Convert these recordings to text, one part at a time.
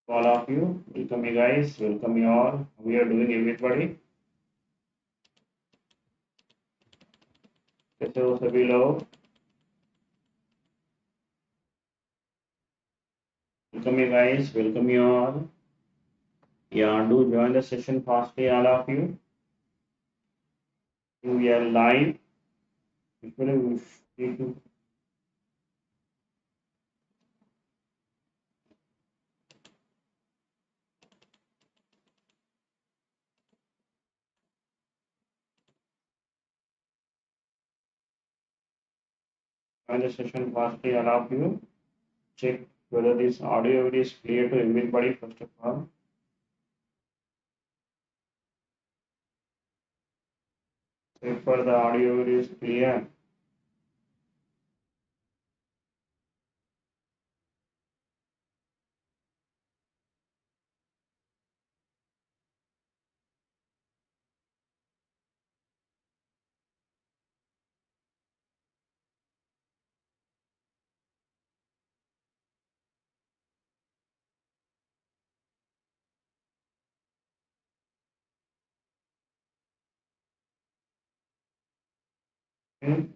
All of you. Welcome you guys. Welcome you all. We are doing everybody. कैसे हो सभी लोग? Welcome you guys. Welcome you all. Yeah, do join the session fastly, all of you. We are live. Usually we need to join the session fastly, all of you. Check whether this audio is clear to everybody first of all. Check for the audio is clear.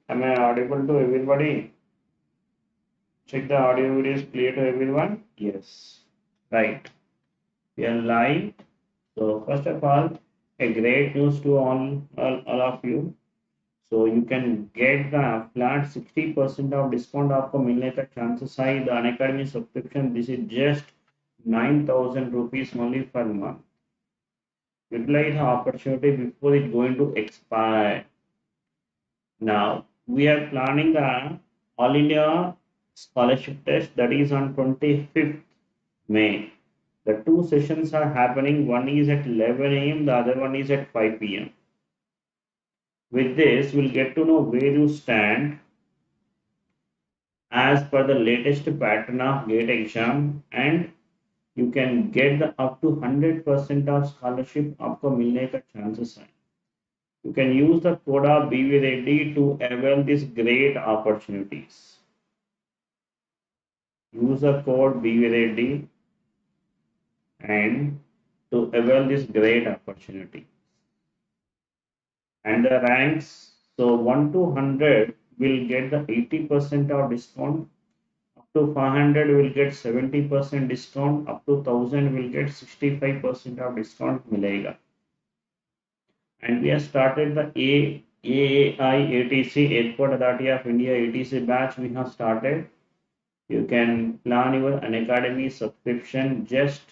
Am I audible to everybody? Check the audio is clear to everyone. Yes. Right. We are live. So first of all, a great news to all of you. So you can get the flat 60% of discount आपको मिलने का chances है. The Unacademy subscription. This is just 9,000 rupees only per month. Utilize the opportunity before it going to expire. Now we are planning the All India scholarship test that is on 25th May. The two sessions are happening. One is at 11 a.m. The other one is at 5 p.m. With this, we'll get to know where you stand as per the latest pattern of GATE exam, and you can get the up to 100% of scholarship आपको मिलने का chances है. You can use the code of BV Reddy to avail these great opportunities. Use the code BV Reddy and to avail this great opportunity. And the ranks, so 1 to 100 will get the 80% of discount, up to 500 will get 70% discount, up to 1000 will get 65% of discount मिलेगा. And we have started the AAI ATC, Airport Authority of India ATC batch. We have started. You can plan your Unacademy subscription just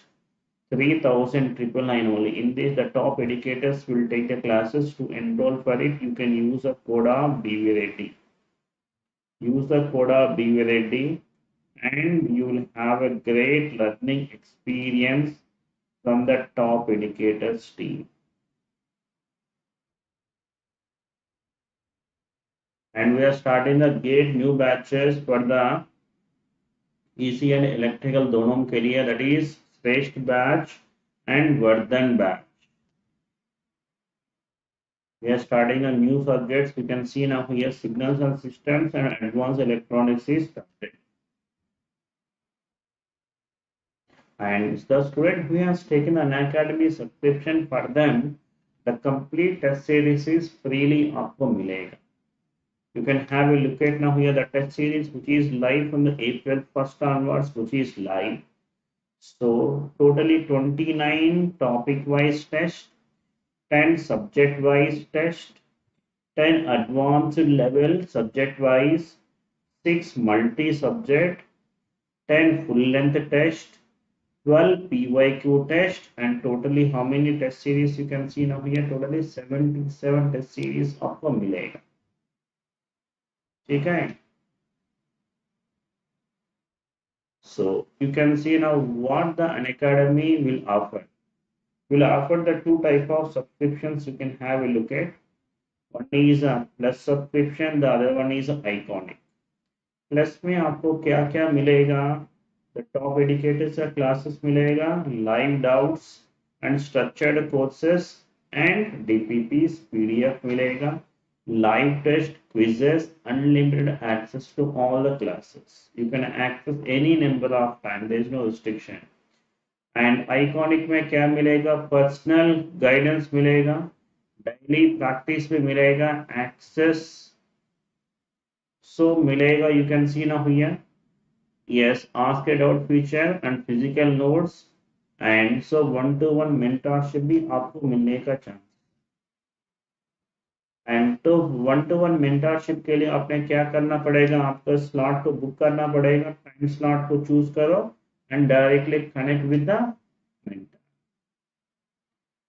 3,999 only. In this, the top educators will take the classes. To enroll for it, you can use a code of BVREDDY. Use the code of BVREDDY and you will have a great learning experience from the top educators team. And we are starting the GATE new batches for the EC and electrical दोनों के लिए, that is Shresth batch and Vardhan batch. We are starting a new subjects. We can see now here signals and systems and advanced electronics is started. And the student who has taken an Unacademy subscription, for them the complete test series is freely आपको मिलेगा. You can have a look at now here the test series which is live from the April 1st onwards, which is live. So totally 29 topic wise test, 10 subject wise test, 10 advanced level subject wise, 6 multi subject, 10 full length test, 12 PYQ test, and totally how many test series you can see now here, totally 77 test series आपको मिलेगा. ठीक है. So you can see now what the Unacademy will offer. Will offer the two type of subscriptions. You can have a look at. One is a plus subscription, the other one is a iconic. Plus में आपको क्या क्या मिलेगा? The top educators classes मिलेगा, live doubts and structured courses and DPPs PDF मिलेगा, live test, quizzes, unlimited access to all the classes. You can access any number of time. There is no restriction. And iconic में क्या मिलेगा, personal guidance मिलेगा, daily practice भी मिलेगा, access so मिलेगा, you can see now here, yes, ask a doubt feature and physical notes, and so one to one mentorship भी आपको मिलने का चांस। एंड तो वन टू वन मेंटरशिप के लिए आपने क्या करना पड़ेगा, आपको स्लॉट को बुक करना पड़ेगा, टाइम स्लॉट को चूज करो and directly connect with the mentor.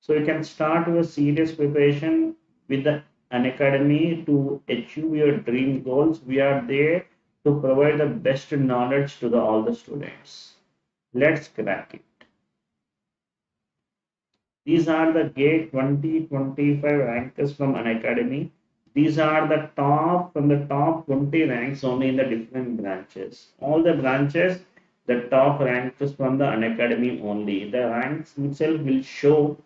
So you can start your serious preparation with the Unacademy to achieve your dream goals. We are there to provide the best knowledge to all the students. Let's crack it. These are the GATE 2025 rankers from Unacademy. These are the top from the top 20 ranks only in the different branches. All the branches, the top ranks from the Unacademy only. The ranks itself will show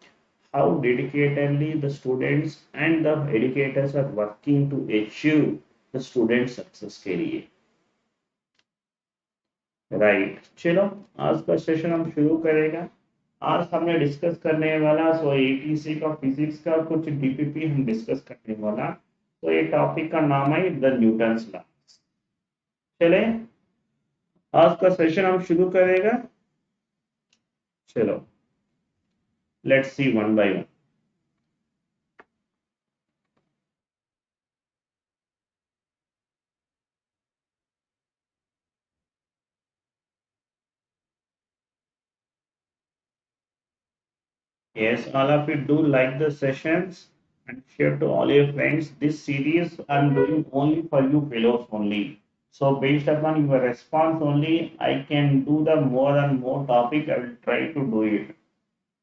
how dedicatedly the students and the educators are working to achieve the student success के लिए। Right, चलो आज का session हम शुरू करेगा। आज हमने डिस्कस करने वाला सो एटीसी का फिजिक्स का कुछ डीपीपी हम डिस्कस करने वाला। तो ये टॉपिक का नाम है द न्यूटन्स लॉ। चले आज का सेशन हम शुरू करेगा। चलो let's see one by one. Yes, all of you do like the sessions and share to all your friends. This series I'm doing only for you fellows only. So based upon your response only, I can do the more and more topic. I will try to do it.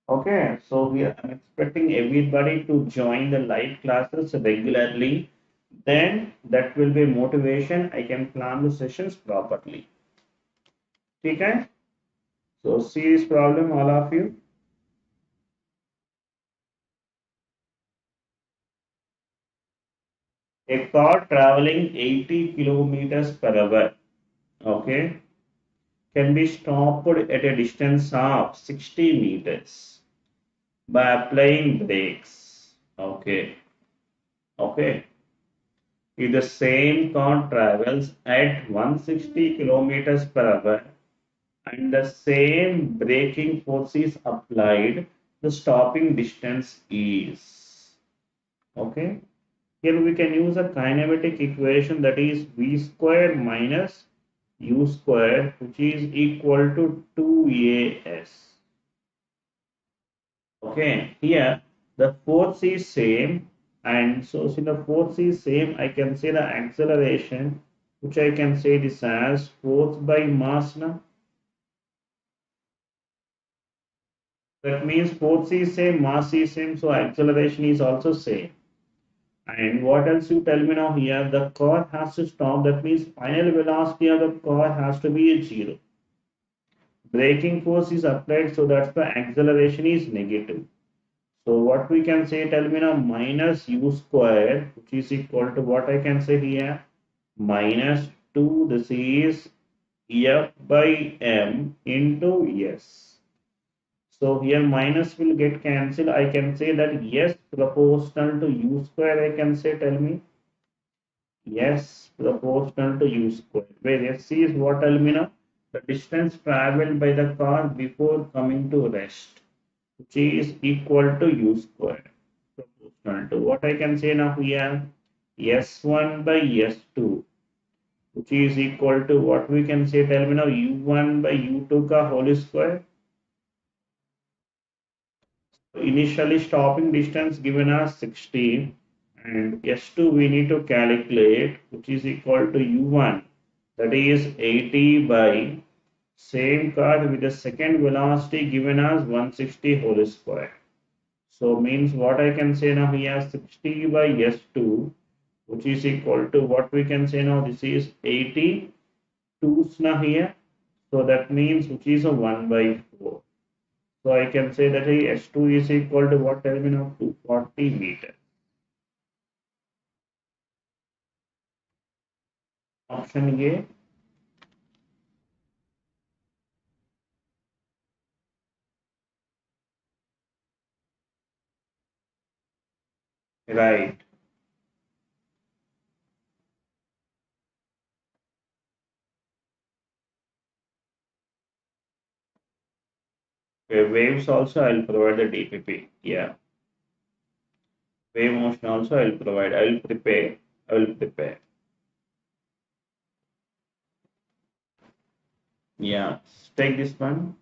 Okay, so I'm expecting everybody to join the live classes regularly. Then that will be motivation. I can plan the sessions properly. Okay? So serious problem, all of you. A car traveling 80 kilometers per hour, okay, can be stopped at a distance of 60 meters by applying brakes. Okay, okay. If the same car travels at 160 kilometers per hour and the same braking force is applied, the stopping distance is, okay. Here we can use a kinematic equation, that is v square minus u square, which is equal to 2as. Okay, here the force is same, and so since the force is same, I can say the acceleration, which I can say this as force by mass now. That means force is same, mass is same, so acceleration is also same. And what else you tell me now here? The car has to stop. That means final velocity of the car has to be 0. Braking force is applied, so that's the acceleration is negative. So what we can say, tell me now, minus u square, which is equal to what I can say here, minus 2, this is f by m into s. So here minus will get cancelled. I can say that yes proportional to u square. I can say, tell me, yes proportional to u square, where s is what, tell me now, the distance traveled by the car before coming to rest, which is equal to u square, proportional to what I can say now here, s1 by s2, which is equal to what we can say, tell me now, u1 by u2 ka whole square. Initially stopping distance given as 60 and s2 we need to calculate, which is equal to u1, that is 80 by same car with the second velocity given as 160 whole square. So means what I can say now here, 60 by s2, which is equal to what we can say now, this is 80 2's now here, so that means which is a 1 by 4. So I can say that S2 is equal to what, tell me now, 240 meters. Option A. Right. Waves also I'll provide the DPP. Yeah. Wave motion also I'll provide. I'll prepare. I will prepare. Yeah. Take this one.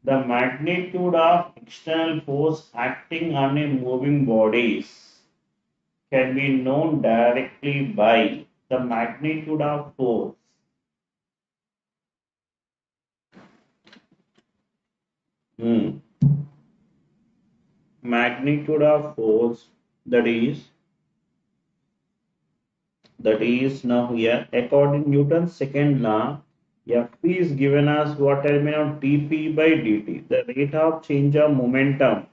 The magnitude of external force acting on a moving bodies can be known directly by the magnitude of force. Hmm. Magnitude of force that is now here according to Newton's second law, F is given as what I mean of dp by dt. The rate of change of momentum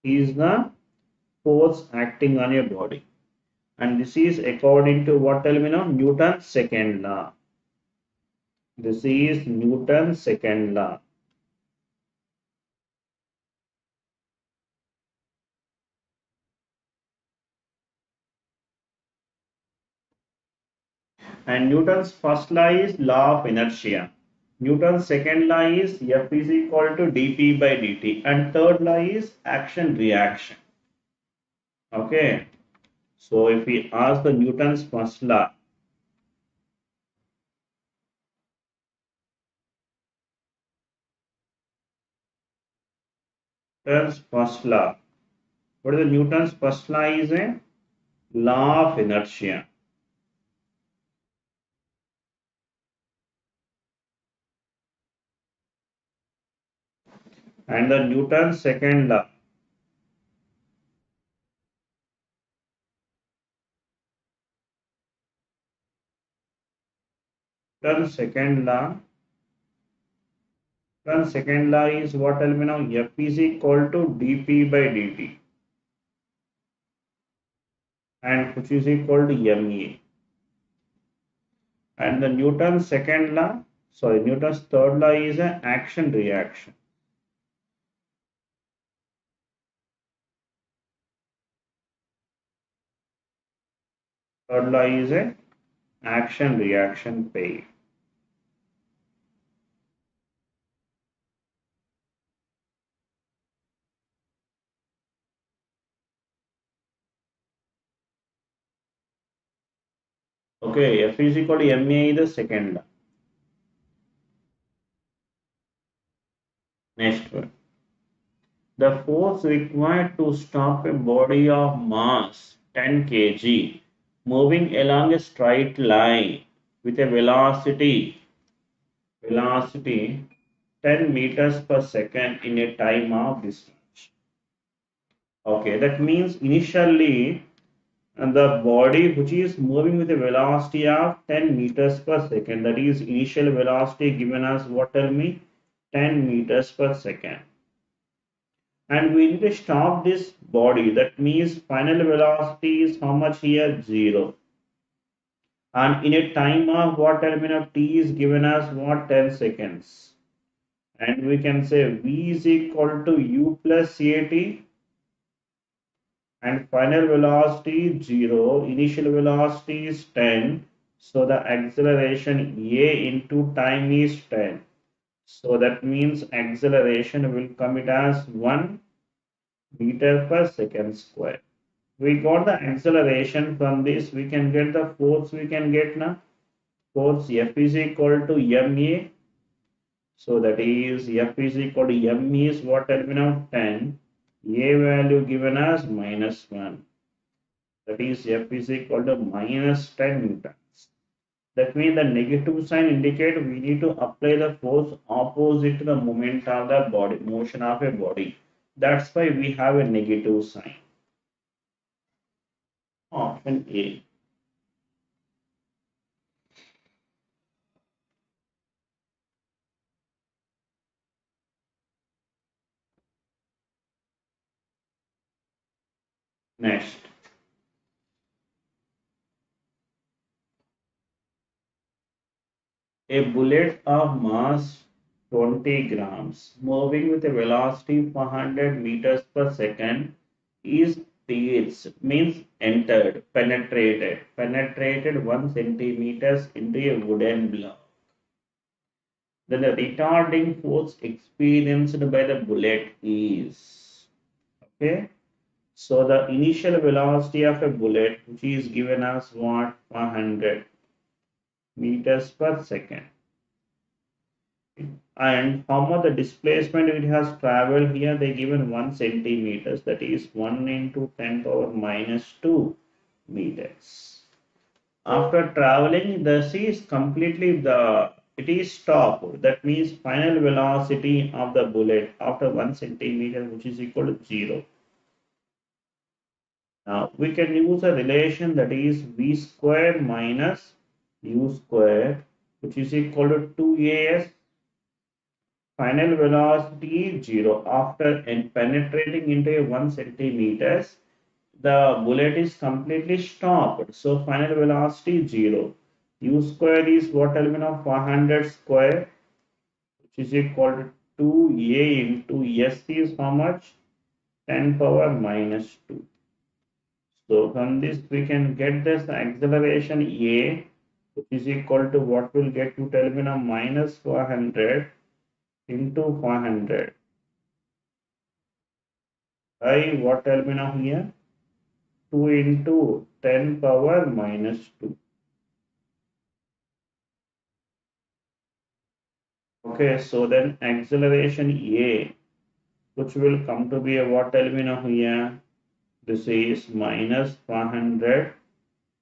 is the force acting on a body, and this is according to what I mean of Newton's second law. This is Newton's second law. And Newton's first law is law of inertia. Newton's second law is F is equal to dp by dt, and third law is action reaction. Okay, so if we ask the Newton's first law, Newton's first law, what is the Newton's first law is a law of inertia. And the Newton's second law, Newton's second law, Newton's second law is what I mean now F is equal to dp by dt, and which is equal to ma. And the Newton's second law, sorry, Newton's third law is an action reaction. Third law is a action reaction pair. Okay, F is equal to ma is the second law. Next one. The force required to stop a body of mass 10 kg moving along a straight line with a velocity 10 meters per second in a time of this much. Okay, that means initially and the body which is moving with a velocity of 10 meters per second, that is initial velocity given as what, tell me, 10 meters per second, and we need to stop this body. That means final velocity is how much here, 0, and in a time of what terminal t is given as what, 10 seconds, and we can say v is equal to u plus at, and final velocity 0, initial velocity is 10, so the acceleration a into time is 10, so that means acceleration will come it as 1 meter per second square. We got the acceleration from this, we can get the force, we can get now force F is equal to ma, so that is F is equal to m is what has been out 10, a value given as -1, that is F is equal to -10 newtons. That means the negative sign indicate we need to apply the force opposite to the moment of the body, motion of a body. That's why we have a negative sign. Option A. Next. A bullet of mass 20 grams moving with a velocity 400 meters per second is teeth means entered, penetrated 1 centimeters into a wooden block. Then the retarding force experienced by the bullet is, okay. So the initial velocity of a bullet, which is given as what, 100 meters per second. And how much the displacement it has traveled here, they given 1 centimeters, that is 1 into 10 power minus 2 meters. After traveling, the sea is completely it is stopped. That means final velocity of the bullet after 1 centimeter, which is equal to 0. Now we can use a relation, that is v square minus u square, which is equal to 2as. Final velocity is 0 after penetrating into a 1 centimeters. The bullet is completely stopped. So final velocity is 0. U square is what element of 400 square, which is equal to 2a into s is how much? 10 power minus 2. So from this we can get this acceleration a, which is equal to what will get, to tell me now, minus 400 into 400 by what, tell me now here, 2 into 10 power minus 2. Okay, so then acceleration a, which will come to be a what, tell me now here, this is minus 400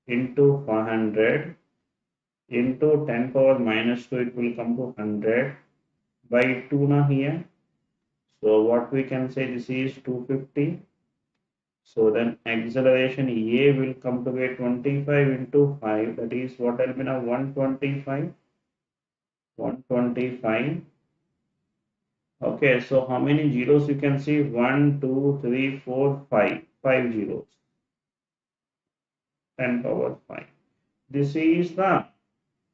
into 400 into 10 power minus 2, it will come to 100 by 2 now here. So what we can say, this is 250. So then acceleration a will come to be 25 into 5, that is what will be now 125. 125. Okay, so how many zeros you can see? 1, 2, 3, 4, 5. 5 zeros. 10 power 5. This is the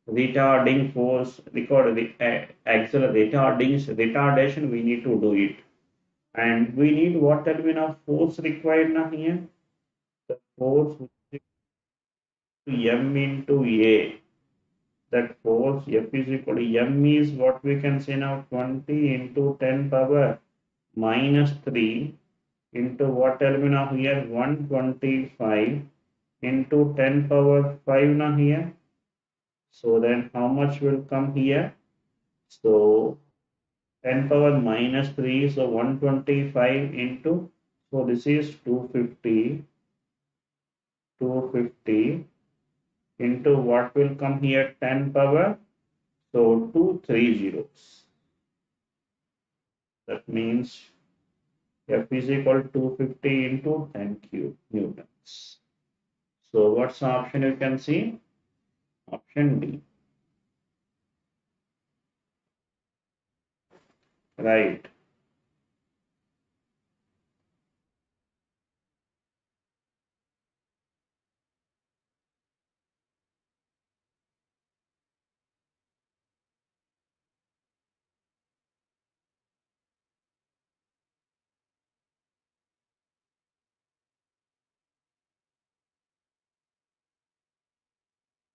retarding force, retardation, we need to do it. And we need what element of force required now here? The force m into a. That force F is equal to m is what we can say now, 20 into 10 power minus 3 into what element of here, 125 into 10 power 5 now here. So then how much will come here? So 10 power minus 3, so 125 into, so this is 250 into what will come here, 10 power, so 2 3 zeros. That means F is equal to 250 into 10 cube newtons. So what's the option you can see? Option D. Right.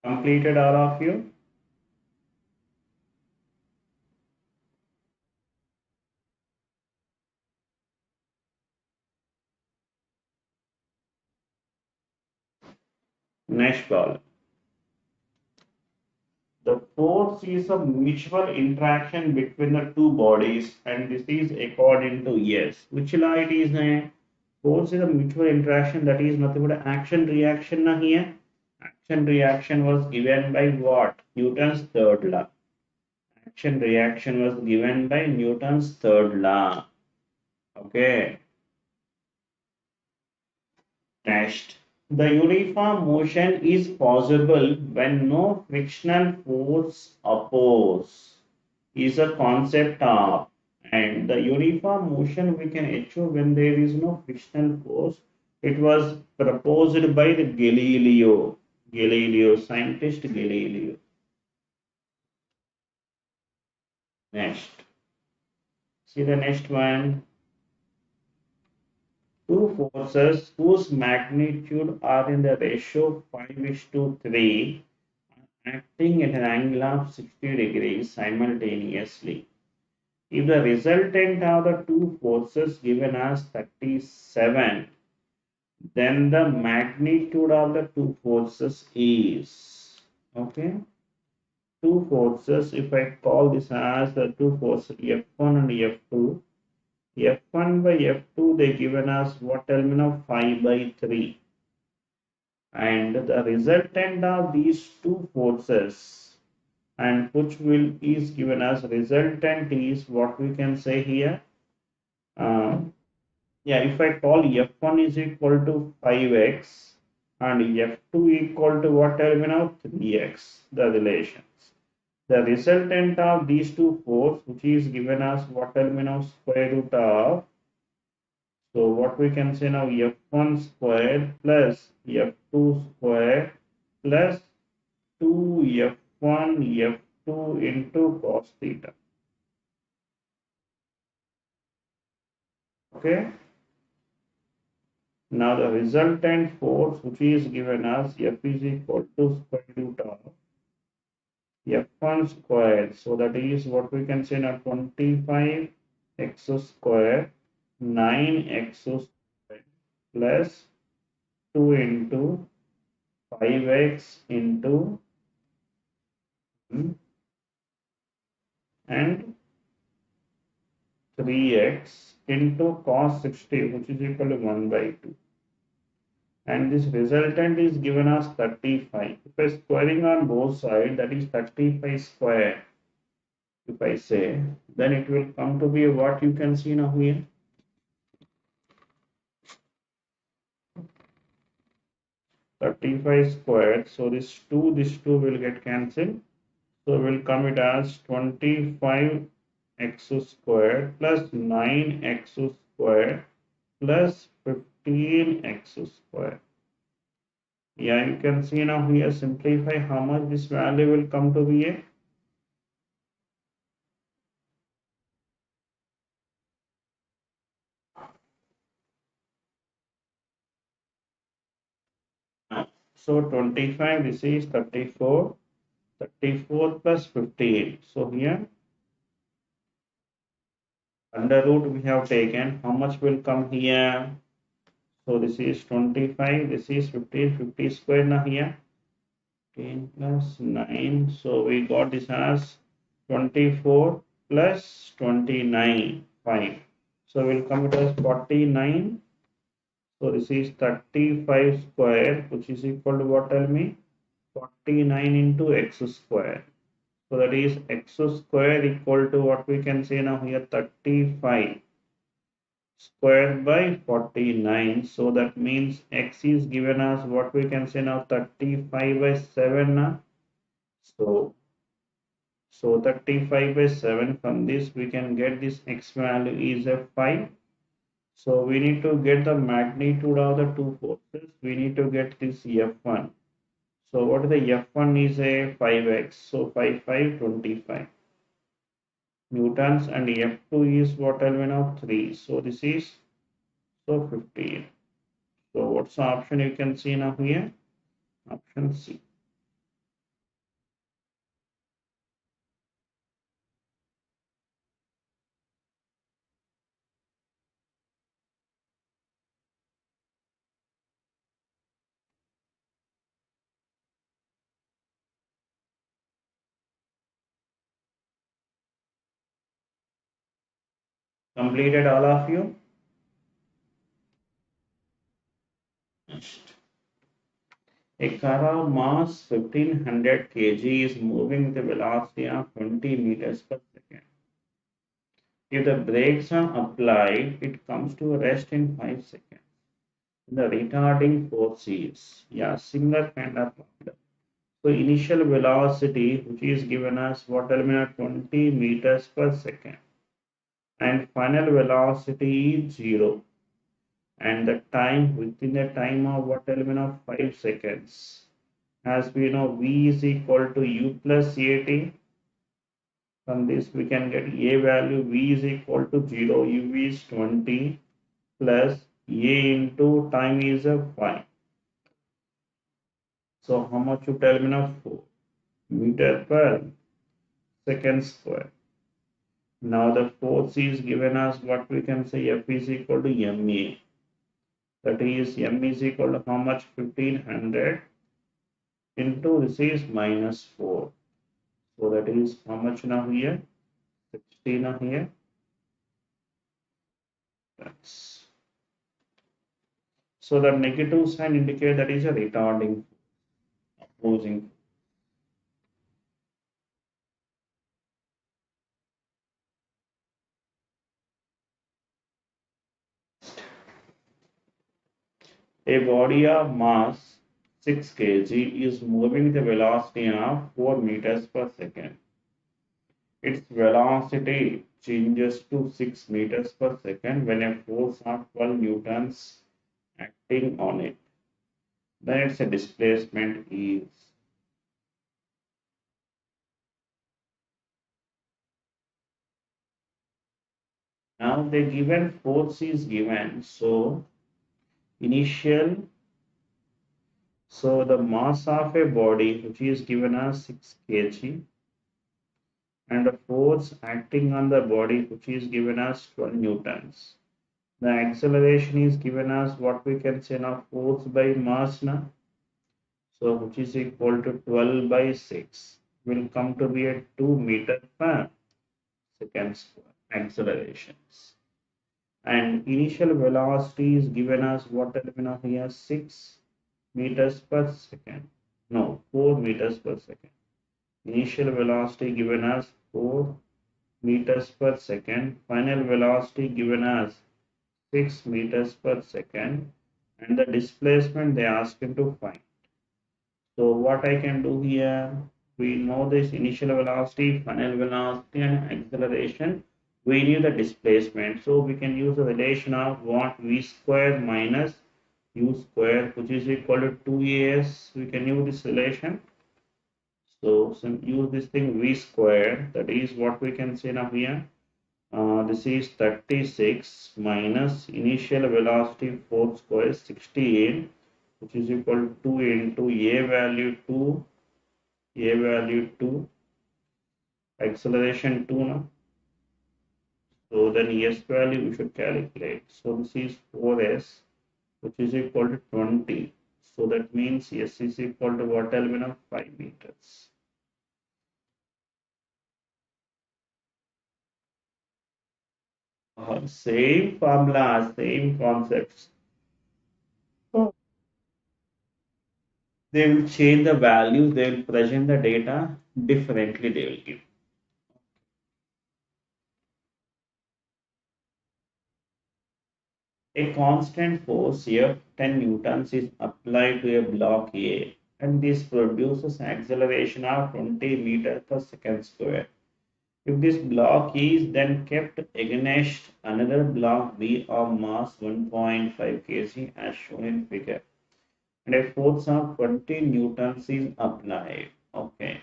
Completed all of you? Next call. The force is a mutual interaction between the two bodies, and this is according to yes. Which law it is? Force is a mutual interaction, that is nothing but action reaction na here. Action reaction was given by what? Newton's third law. Action reaction was given by Newton's third law. Okay. Next. The uniform motion is possible when no frictional force oppose is a concept of, and the uniform motion we can achieve when there is no frictional force. It was proposed by the scientist Galileo. Next, see the next one. Two forces whose magnitude are in the ratio 5:3 acting at an angle of 60 degrees simultaneously. If the resultant of the two forces given as 37, then the magnitude of the two forces is, okay, two forces, if I call this as the two forces F1 and F2, F1 by F2 they given us what element of 5/3, and the resultant of these two forces, and which will is given as resultant is what we can say here. Yeah, if I call F1 is equal to 5x and F2 equal to what element of 3x, the relations. The resultant of these two forces, which is given as what element of square root of, so what we can say now, F1 square plus F2 square plus 2F1 F2 into cos theta. Okay. Now the resultant force, which is given as F is equal to square root of F1 squared. So that is what we can say now, 25x square 9x squared plus 2 into 5x into and 3x into cos 60, which is equal to 1/2. And this resultant is given as 35. If I squaring on both sides, that is 35 square. If I say, then it will come to be what you can see now here. 35 squared. So this 2 will get cancelled. So we'll come it as 25x squared plus 9x squared plus 15x squared. Yeah, you can see now here, simplify how much this value will come to be a. So 25, this is 34, 34 plus 15. So here under root we have taken, how much will come here? So this is 25, this is 15, 50 square now here. 10 plus 9. So we got this as 24 plus 29, 5. So we'll come it as 49. So this is 35 square, which is equal to what, tell me? 49 into x square. So that is x square equal to what we can say now here, 35 square by 49. So that means x is given as what we can say now, 35 by 7 now. So 35 by 7, from this we can get this x value is a 5. So we need to get the magnitude of the two forces. We need to get this F1. So what is the F1 is a 5x. So 5, 5, 25 newtons, and F2 is what element of 3. So this is, so 15. So what's the option you can see now here? Option C. Completed all of you? Next. A car of mass 1500 kg is moving with a velocity of 20 meters per second. If the brakes are applied, it comes to a rest in 5 seconds. The retarding force is, yeah, similar kind of problem. So initial velocity, which is given as what element of 20 meters per second, and final velocity is 0, and the time within the time of what element of 5 seconds. As we know, v is equal to u plus at. From this we can get a value, v is equal to 0, u is 20 plus A into time is a 5. So how much you tell me now? 4 meter per second square. Now the force is given as what we can say F is equal to ma. That is m is equal to how much? 1500 into this is minus 4. So that is how much now here? 60 now here. That's so the negative sign indicate that is a retarding opposing. A body of mass 6 kg is moving with a velocity of 4 meters per second. Its velocity changes to 6 meters per second when a force of 12 newtons acting on it. Then its a displacement is. Now the given force is given. So initial, so the mass of a body which is given as 6 kg and the force acting on the body which is given as 12 newtons. The acceleration is given as what we can say now force by mass now. So which is equal to 12 by 6 will come to be a 2 meter per second square accelerations. And initial velocity is given as what element here 6 meters per second. No, 4 meters per second. Initial velocity given as 4 meters per second. Final velocity given as 6 meters per second. And the displacement they ask him to find. So what I can do here, we know this initial velocity, final velocity and acceleration. We knew the displacement. So we can use the relation of what v square minus u square which is equal to 2as. We can use this relation. So use this thing v square, that is what we can say now here. This is 36 minus initial velocity 4 square 68 which is equal to 2 into a value 2, acceleration 2 now. So then s value we should calculate. So this is 4s which is equal to 20. So that means s is equal to what element of 5 meters. Same formula, same concepts. They will change the values, they will present the data differently, they will give. A constant force F 10 newtons is applied to a block A and this produces acceleration of 20 meters per second square. If this block is then kept against another block B of mass 1.5 kg as shown in figure and a force of 20 newtons is applied. Okay.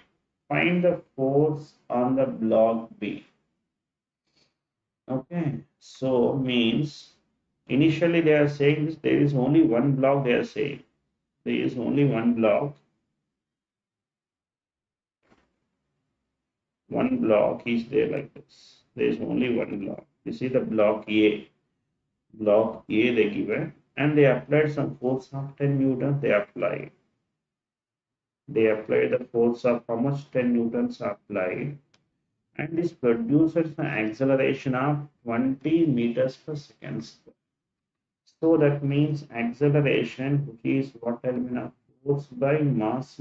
Find the force on the block B. Okay. So means initially they are saying this, there is only one block they are saying. There is only one block. One block is there like this. There is only one block. This is the block A. Block A they given and they applied some force of 10 newtons they applied. They applied the force of how much 10 newtons applied and this produces an acceleration of 20 meters per second. So that means acceleration which is what element of force by mass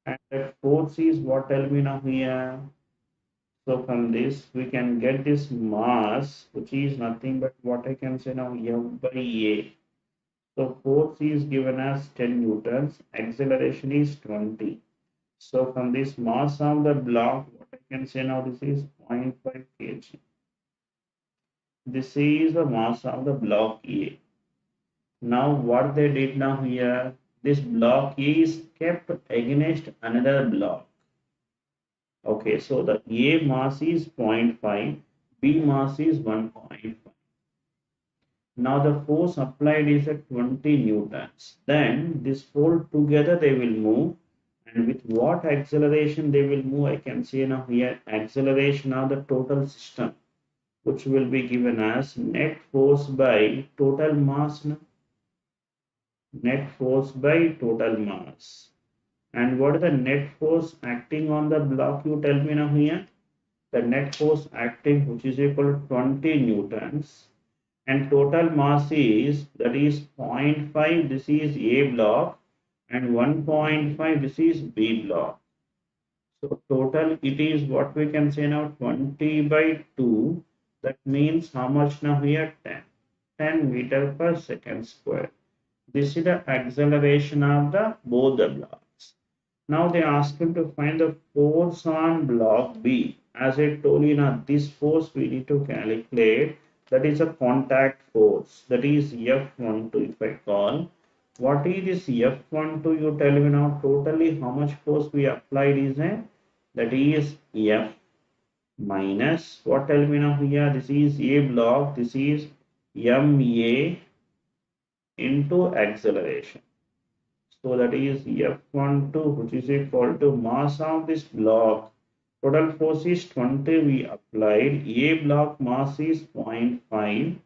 and that force is what element here. So from this we can get this mass which is nothing but what I can say now F by A. So force is given as 10 newtons, acceleration is 20. So from this mass of the block, what I can say now this is 0.5 kg. This is the mass of the block A. Now what they did now here, this block A is kept against another block. Okay, so the A mass is 0.5, B mass is 1.5. Now the force applied is at 20 newtons. Then this fold together they will move, and with what acceleration they will move, I can say now here acceleration of the total system, which will be given as net force by total mass. Net force by total mass. And what is the net force acting on the block? You tell me now here. The net force acting, which is equal to 20 newtons, and total mass is, that is 0.5, this is A block, and 1.5, this is B block. So total it is what we can say now 20 by 2. That means how much now here? 10 meter per second square. This is the acceleration of the both the blocks. Now they ask him to find the force on block B. As I told you now, this force we need to calculate. That is a contact force. That is F12 if I call. What is this F12? You tell me now totally how much force we applied is a, that is F minus, what tell me now here, this is A block, this is MA into acceleration. So that is F12, which is equal to mass of this block. Total force is 20 we applied. A block mass is 0.5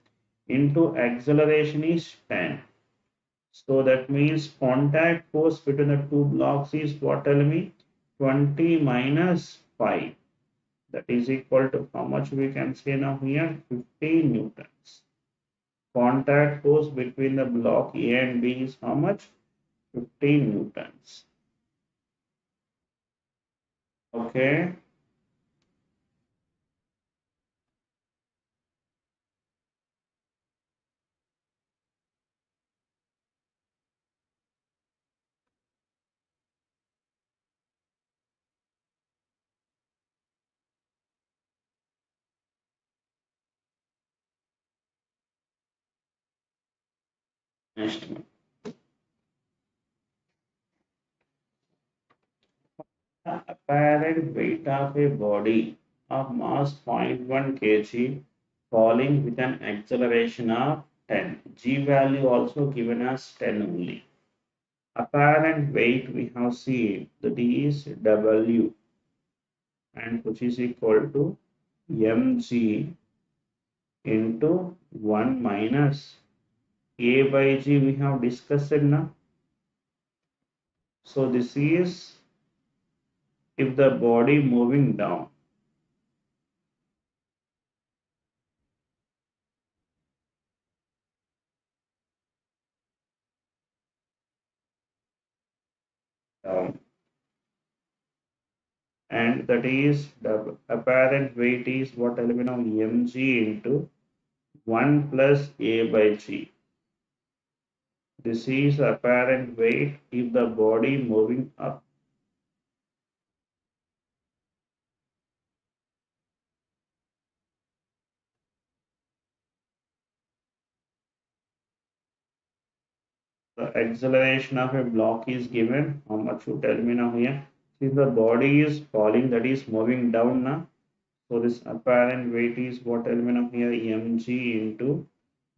into acceleration is 10. So that means contact force between the two blocks is what, tell me? 20 minus 5. That is equal to how much we can say now here? 15 newtons. Contact force between the block A and B is how much? 15 newtons. Okay. Next one. The apparent weight of a body of mass 0.1 kg falling with an acceleration of 10. G value also given as 10 only. Apparent weight we have seen, that is W, and which is equal to mg into 1 minus A by G we have discussed now. So this is if the body moving down. Down. And that is the apparent weight is what element of mg into 1 plus A by G. This is apparent weight if the body moving up. The acceleration of a block is given. How much you tell me now here? Since the body is falling, that is moving down now. So this apparent weight is what element of here? mg into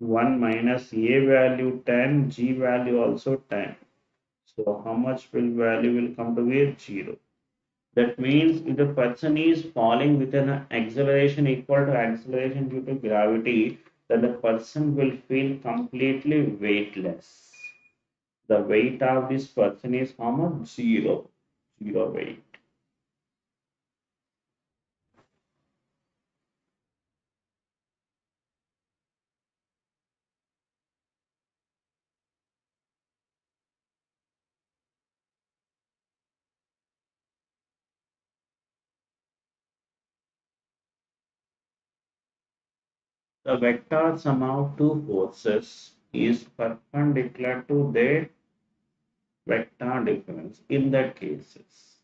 1 minus A value 10, G value also 10. So how much will value will come to be 0. That means if the person is falling with an acceleration equal to acceleration due to gravity, then the person will feel completely weightless. The weight of this person is how much? 0. 0 weight. The vector sum of two forces is perpendicular to their vector difference in that cases.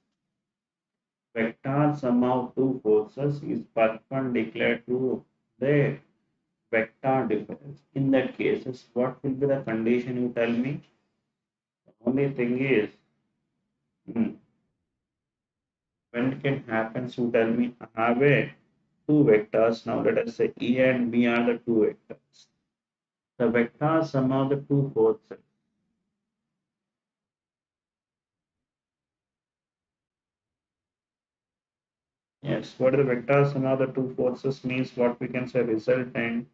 Vector sum of two forces is perpendicular to their vector difference. In that cases, what will be the condition you tell me? The only thing is, when it can happen, you tell me, I have a two vectors. Now let us say E and B are the two vectors. the vector sum of the two forces. Yes, what the vector sum of the two forces means, what we can say resultant,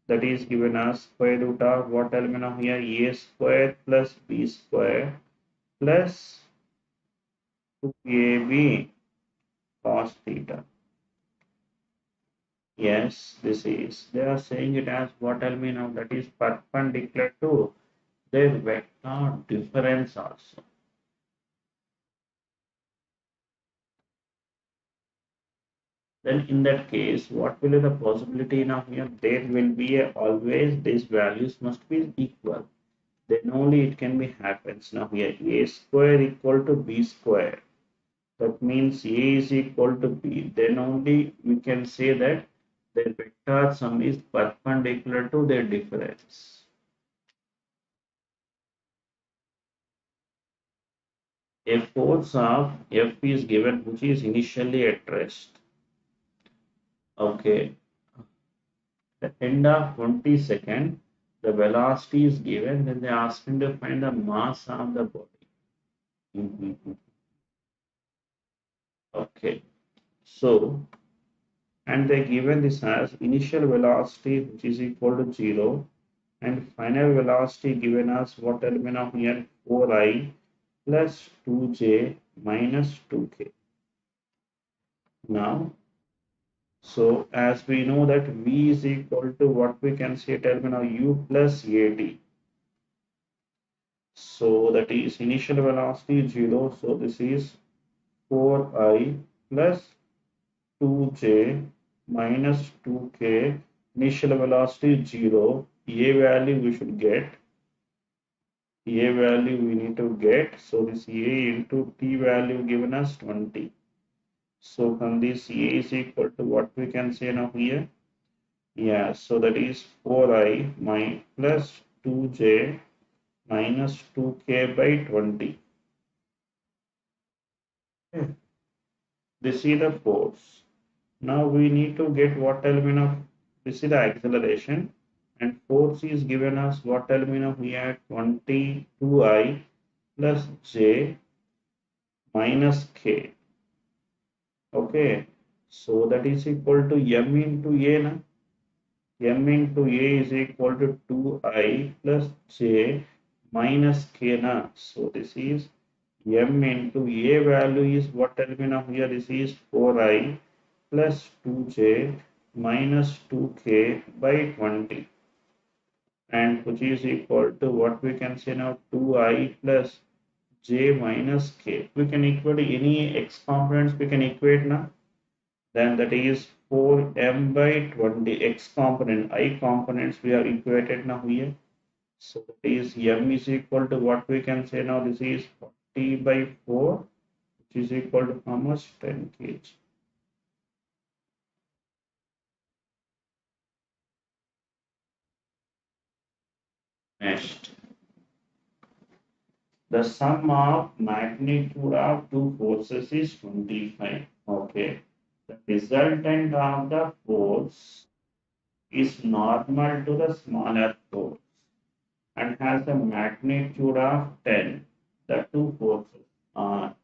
that is given as square root of what element of here, a square plus b square plus 2ab cos theta. Yes, this is, they are saying it as what element of that is perpendicular to their vector difference also. Then in that case, what will be the possibility now here? There will be always these values must be equal. Then only it can be happens. Now here a square equal to b square. That means a is equal to b. Then only we can say that their vector sum is perpendicular to their difference. A force of F is given which is initially at rest. Okay. The end of 20-second, the velocity is given, then they ask him to find the mass of the body. Okay. So, and they given this as initial velocity which is equal to 0 and final velocity given as what element of here 4i plus 2j minus 2k. Now, so as we know that v is equal to what we can say element of u plus at. So that is initial velocity 0. So this is 4i plus 2j minus 2k. Initial velocity 0. A value we should get. A value we need to get. So this A into T value given us 20. So from this A is equal to what we can say now here. Yeah, so that is 4i plus 2j minus 2k by 20. This is the force. Now we need to get what element of, this is the acceleration, and force is given as what element of here 22i plus j minus k. Okay, so that is equal to m into a na? M into a is equal to 2i plus j minus k na. So this is m into a value is what element of here, this is 4i plus 2j minus 2k by 20, and which is equal to what we can say now 2i plus j minus k. We can equate any x components, we can equate now. Then that is 4m by 20 x component, I components we are equated now here. So that is m is equal to what we can say now, this is 40 by 4, which is equal to how much, 10 kg. Next, the sum of magnitude of two forces is 25. Okay, the resultant of the force is normal to the smaller force and has a magnitude of 10. The two forces are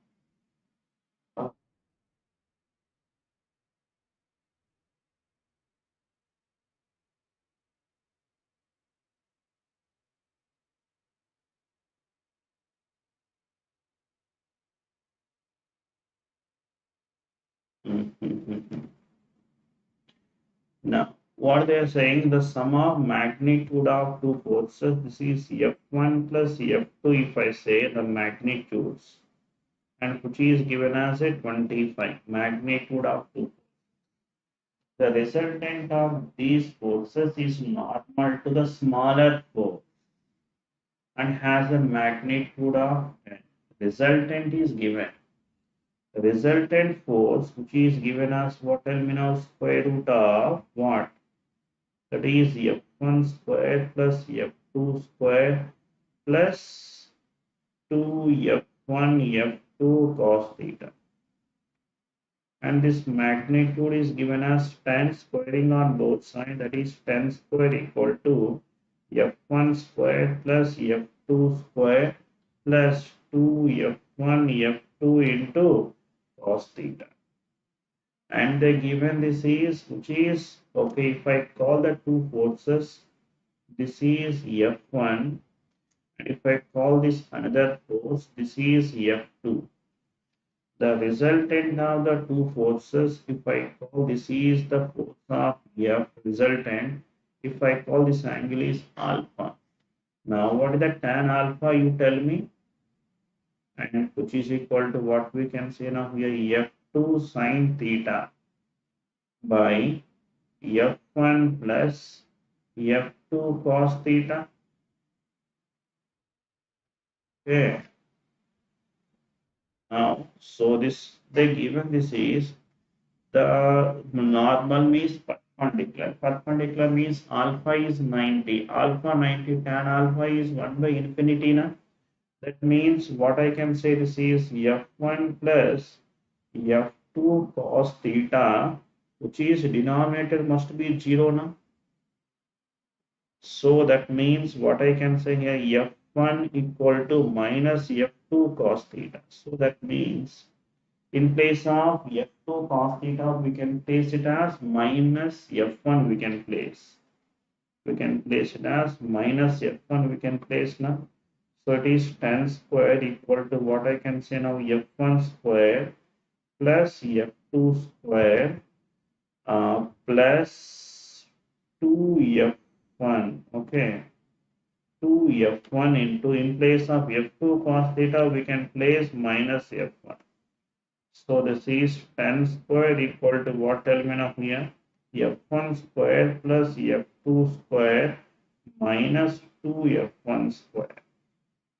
now what they are saying, the sum of magnitude of two forces, this is F1 plus F2 if I say the magnitudes, and which is given as a 25 magnitude of two. The resultant of these forces is normal to the smaller force and has a magnitude of 10. Resultant is given. The resultant force which is given as what element of square root of what? That is F1 square plus F2 square plus 2 F1 F2 cos theta. And this magnitude is given as 10 squaring on both sides, that is 10 square equal to F1 square plus F2 square plus 2 F1 F2 into cos theta. And the given this is, which is, okay, if I call the two forces, this is F1, and if I call this another force, this is F2. The resultant of the two forces, if I call this is the force of F resultant, if I call this angle is alpha. Now what is the tan alpha, you tell me, and which is equal to what we can say now here, F2 sine theta by F1 plus F2 cos theta. Okay. Now, so this they given this is the normal means perpendicular. Perpendicular means alpha is 90. Alpha 90 tan alpha is 1 by infinity. Na? That means what I can say this is F1 plus F2 cos theta, which is denominator must be 0 now. So that means what I can say here, F1 equal to minus F2 cos theta. So that means in place of F2 cos theta, we can place it as minus F1 we can place. We can place it as minus F1 we can place now. So it is tan square equal to what I can say now, F1 square plus F2 square plus 2F1, okay, 2F1 into, in place of F2 cos theta, we can place minus F1. So this is tan square equal to what, tell me now here, F1 square plus F2 square minus 2F1 square.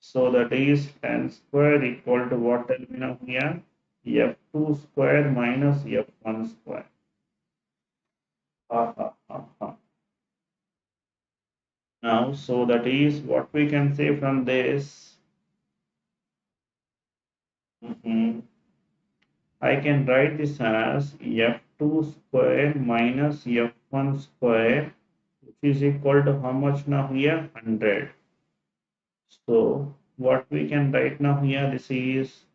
So that is tan square equal to what, tell me now here, F2 square minus F1 square. Now, so that is what we can say from this. I can write this as F2 square minus F1 square, which is equal to how much now here? 100. So what we can write now here, this is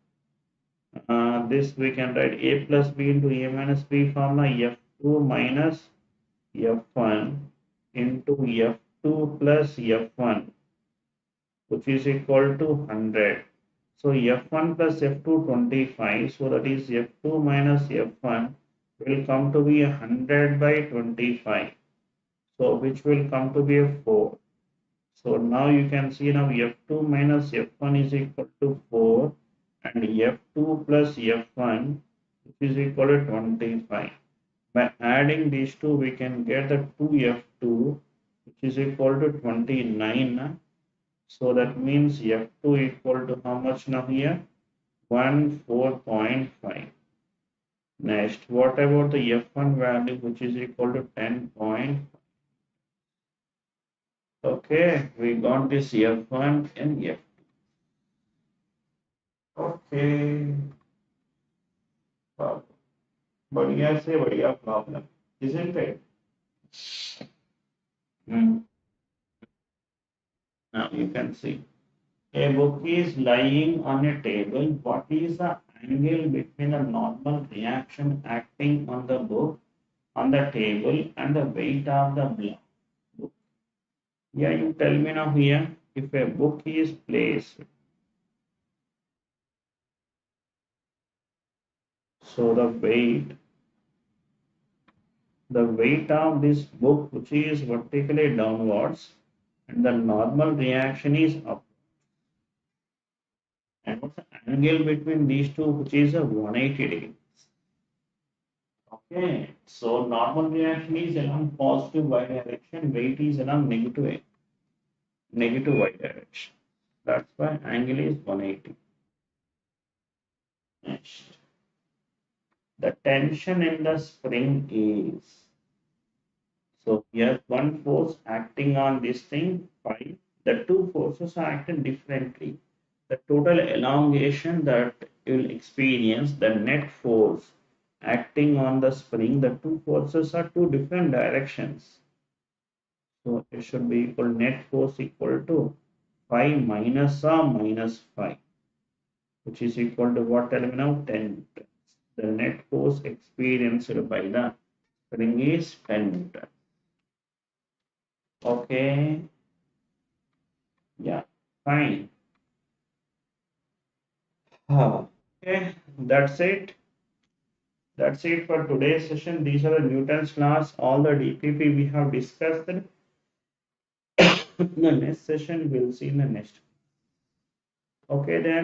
this we can write A plus B into A minus B formula, F2 minus F1 into F2 plus F1, which is equal to 100. So F1 plus F2 25. So that is F2 minus F1 will come to be 100 by 25. So which will come to be a 4. So now you can see now F2 minus F1 is equal to 4 and F2 plus F1 which is equal to 25. By adding these two, we can get the 2F2 which is equal to 29. So that means F2 equal to how much now here? 4.5. Next, what about the F1 value which is equal to 10.5? Okay, we got this F1 and F2. Okay. Badhiya se badhiya problem, isn't it? Now you can see. A book is lying on a table. What is the angle between a normal reaction acting on the book, on the table, and the weight of the book? Yeah, you tell me now here, if a book is placed, so the weight of this book, which is vertically downwards, and the normal reaction is up. And what's the angle between these two, which is a 180 degrees? Okay, so normal reaction is along positive y direction, weight is along negative y direction. That's why angle is 180. Next, the tension in the spring is, so here one force acting on this thing, phi. The two forces are acting differently. The total elongation that you will experience, the net force acting on the spring, the two forces are two different directions. So it should be equal net force equal to 5 minus minus 5, which is equal to what? Tell me now. 10 newtons. The net force experienced by the spring is 10 newtons. Okay. Yeah. Fine. Okay. That's it. That's it for today's session. These are the Newton's laws. All the DPP we have discussed. The next session we'll see in the next. Okay then.